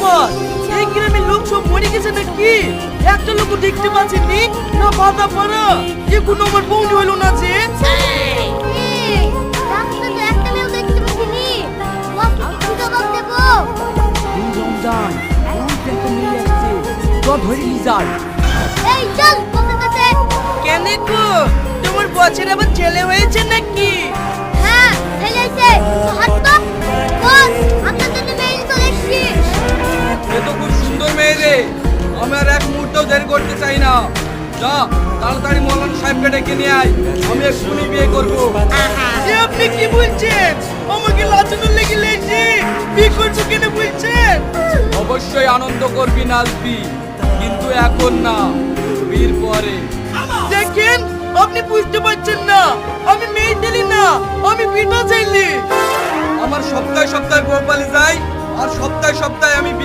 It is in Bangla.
তোমার? এই গ্রামের লোক সব মরে গেছে নাকি? একটা লোক দেখতে পাচ্ছেনি না? বাধা পাড়া এগুলো আমার বউনি হলো না যে। কেন গো, তোমার বছর আবার ছেলে হয়েছে নাকি? এ তো খুব সুন্দর মেয়ে রে, আমি আর এক মুহূর্তও দেরি করতে চাই না। যা তাড়াতাড়ি মৌলানা সাহেবকে ডেকে নিয়ে আয়, আমি এক্ষুনি বিয়ে করবো। এ আপনি কি বলছেন? আমাকে লাচানোর লেগে লেগেছে, বিয়ে করছো কেন বলছেন? অবশ্যই আনন্দ করবি, নাচবি, কিন্তু এখন না, বিয়ের পরে। দেখেন, আপনি বুঝতে পারছেন না, আমি মেয়ে ছেলে না, আমি বিনা চাইলি। আমার সপ্তাহে সপ্তাহে বউ পালিয়ে যাই, আর সপ্তাহে সপ্তাহে আমি বিয়ে